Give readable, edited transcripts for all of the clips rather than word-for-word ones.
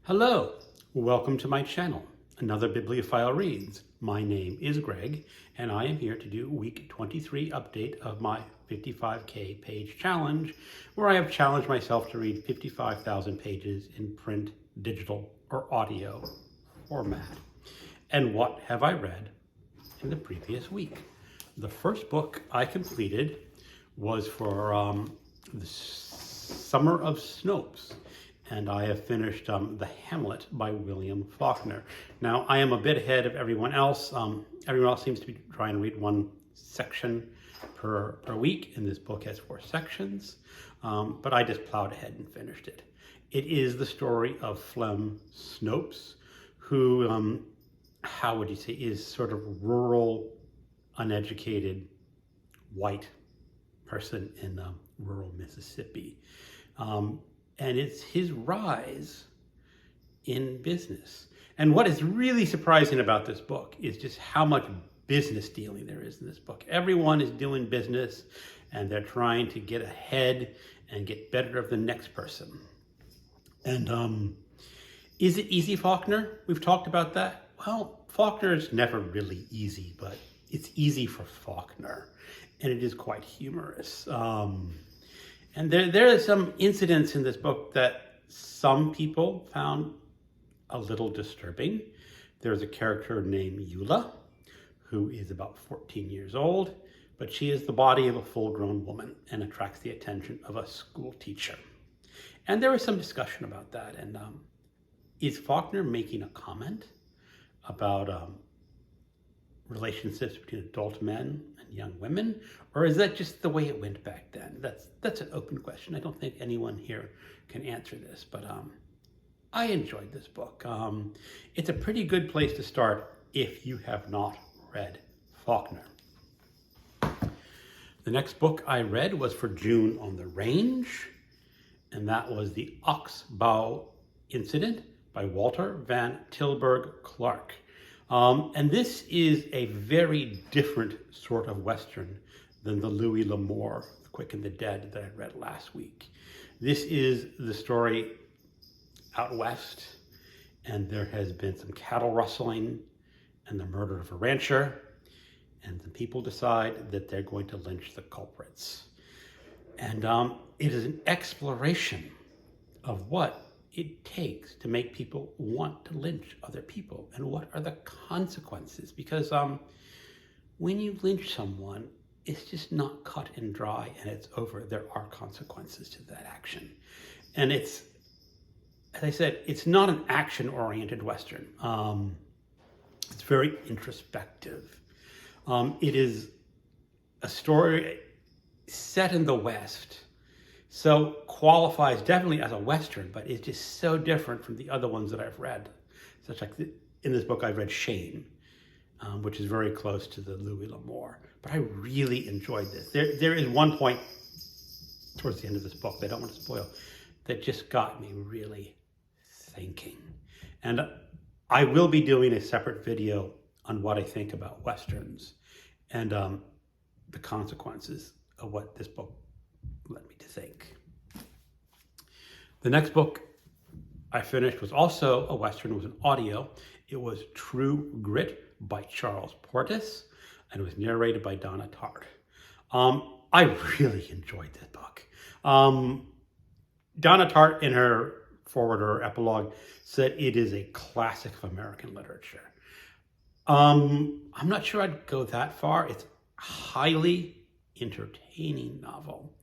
Hello, welcome to my channel, Another Bibliophile Reads. My name is Greg, and I am here to do week 23 update of my 55K page challenge, where I have challenged myself to read 55,000 pages in print, digital, or audio format. And what have I read in the previous week? The first book I completed was for the Summer of Snopes. And I have finished the Hamlet by William Faulker. Now, I am a bit ahead of everyone else. Everyone else seems to be trying to read one section per week, and this book has 4 sections. But I just plowed ahead and finished it. It is the story of Flem Snopes, who, how would you say, is sort of rural, uneducated, white person in rural Mississippi. And it's his rise in business. And what is really surprising about this book is just how much business dealing there is in this book. Everyone is doing business, and they're trying to get ahead and get better of the next person. And is it easy, Faulkner? We've talked about that. Well, Faulkner is never really easy, but it's easy for Faulkner, and it is quite humorous. And there are some incidents in this book that some people found a little disturbing. There's a character named Eula, who is about 14 years old, but she is the body of a full-grown woman and attracts the attention of a school teacher. And there was some discussion about that. And is Faulkner making a comment about relationships between adult men and young women, or is that just the way it went back then? That's an open question. I don't think anyone here can answer this, but I enjoyed this book. It's a pretty good place to start if you have not read Faulkner. The next book I read was for June on the Range, and that was the Oxbow Incident by Walter van Tilberg Clark. And this is a very different sort of Western than the Louis L'Amour, The Quick and the Dead, that I read last week. This is the story out west, and there has been some cattle rustling and the murder of a rancher, and the people decide that they're going to lynch the culprits. And it is an exploration of what it takes to make people want to lynch other people, and what are the consequences, because when you lynch someone, it's just not cut and dry and it's over. There are consequences to that action. And it's, as I said, it's not an action-oriented Western. It's very introspective. It is a story set in the West, so qualifies definitely as a Western, but it's just so different from the other ones that I've read. Such like in this book, I've read Shane, which is very close to the Louis L'Amour. But I really enjoyed this. There is one point towards the end of this book that I don't want to spoil that just got me really thinking. And I will be doing a separate video on what I think about Westerns and the consequences of what this book led me to think. The next book I finished was also a Western. It was an audio. It was True Grit by Charles Portis, and it was narrated by Donna Tartt. I really enjoyed this book. Donna Tartt, in her foreword or epilogue, said it is a classic of American literature. I'm not sure I'd go that far. It's a highly entertaining novel,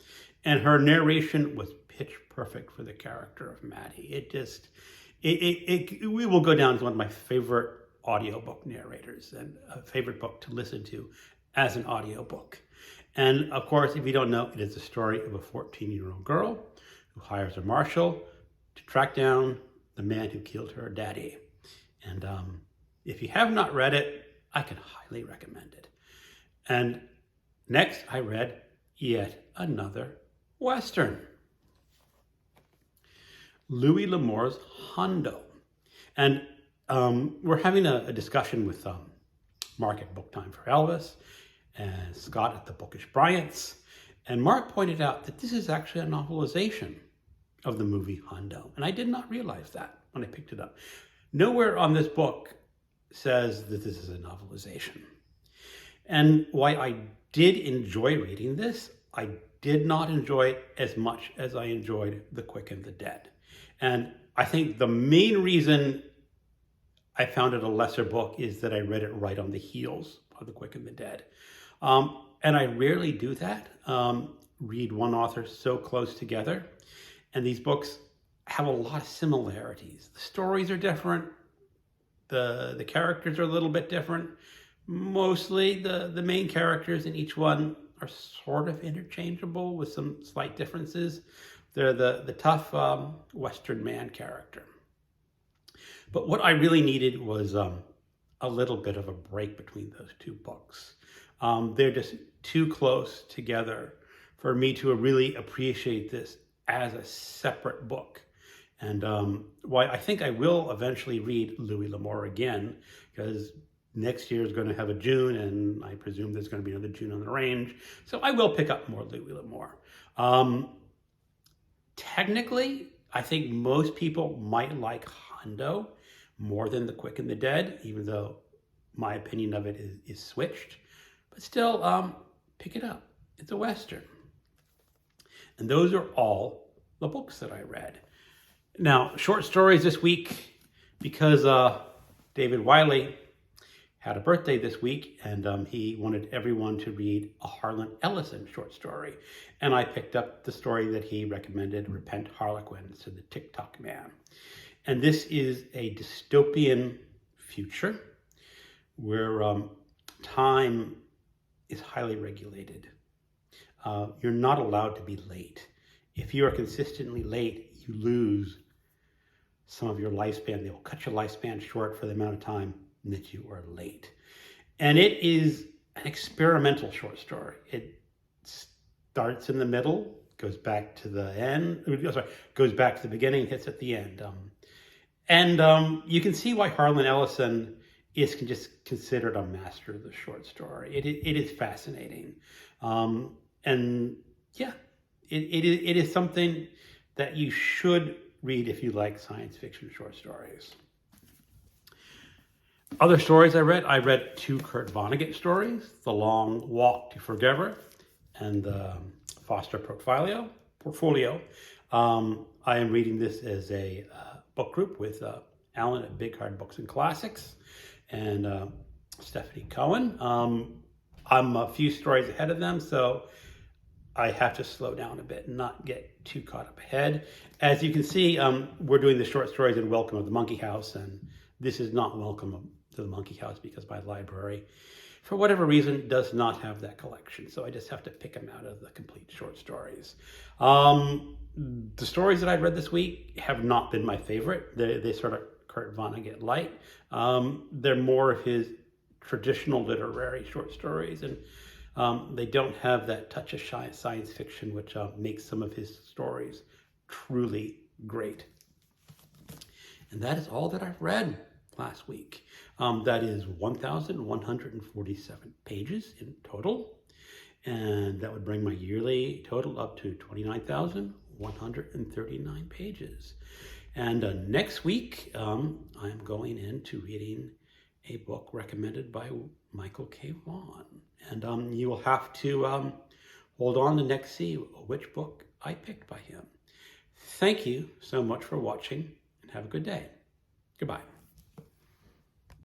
and her narration was pitch perfect for the character of Maddie. We will go down as one of my favorite audiobook narrators and a favorite book to listen to as an audiobook. And of course, if you don't know, it is the story of a 14-year-old girl who hires a marshal to track down the man who killed her daddy. And if you have not read it, I can highly recommend it. And next, I read yet another Western, Louis L'Amour's Hondo. And we're having a discussion with Mark at Book Time for Elvis and Scott at the Bookish Bryants. And Mark pointed out that this is actually a novelization of the movie Hondo. And I did not realize that when I picked it up. Nowhere on this book says that this is a novelization. And why I did enjoy reading this, I did not enjoy it as much as I enjoyed The Quick and the Dead. And I think the main reason I found it a lesser book is that I read it right on the heels of The Quick and the Dead. And I rarely do that, read one author so close together. And these books have a lot of similarities. The stories are different. The characters are a little bit different. Mostly the main characters in each one are sort of interchangeable with some slight differences. They're the tough Western man character. But what I really needed was a little bit of a break between those two books. They're just too close together for me to really appreciate this as a separate book. And why I think I will eventually read Louis L'Amour again, because next year is going to have a June, and I presume there's going to be another June on the range. So I will pick up more Louis L'Amour. Technically, I think most people might like Hondo more than The Quick and the Dead, even though my opinion of it is switched. But still, pick it up. It's a Western. And those are all the books that I read. Now, short stories this week, because David Wiley had a birthday this week, and he wanted everyone to read a Harlen Ellison short story. And I picked up the story that he recommended, Repent Harlequin, to the Ticktockman. And this is a dystopian future where time is highly regulated. You're not allowed to be late. If you are consistently late, you lose some of your lifespan. They will cut your lifespan short for the amount of time that you are late. And it is an experimental short story. It starts in the middle, goes back to the end, goes back to the beginning, hits at the end. You can see why Harlen Ellison is just considered a master of the short story. It is fascinating. And yeah, it is something that you should read if you like science fiction short stories. Other stories I read two Kurt Vonnegut stories, The Long Walk to Forever and the Foster Portfolio. I am reading this as a book group with Alan at Big Hard Books and Classics and Stephanie Cohen. I'm a few stories ahead of them, so I have to slow down a bit and not get too caught up ahead. As you can see, we're doing the short stories in Welcome of the Monkey House, and this is not Welcome to the Monkey House because my library, for whatever reason, does not have that collection. So I just have to pick them out of the complete short stories. The stories that I read this week have not been my favorite. They sort of Kurt Vonnegut light. They're more of his traditional literary short stories, and they don't have that touch of science fiction, which makes some of his stories truly great. And that is all that I've read last week. That is 1,147 pages in total. And that would bring my yearly total up to 29,139 pages. And next week, I'm going into reading a book recommended by Michael K. Vaughan. And you will have to hold on to next see which book I picked by him. Thank you so much for watching, and have a good day. Goodbye.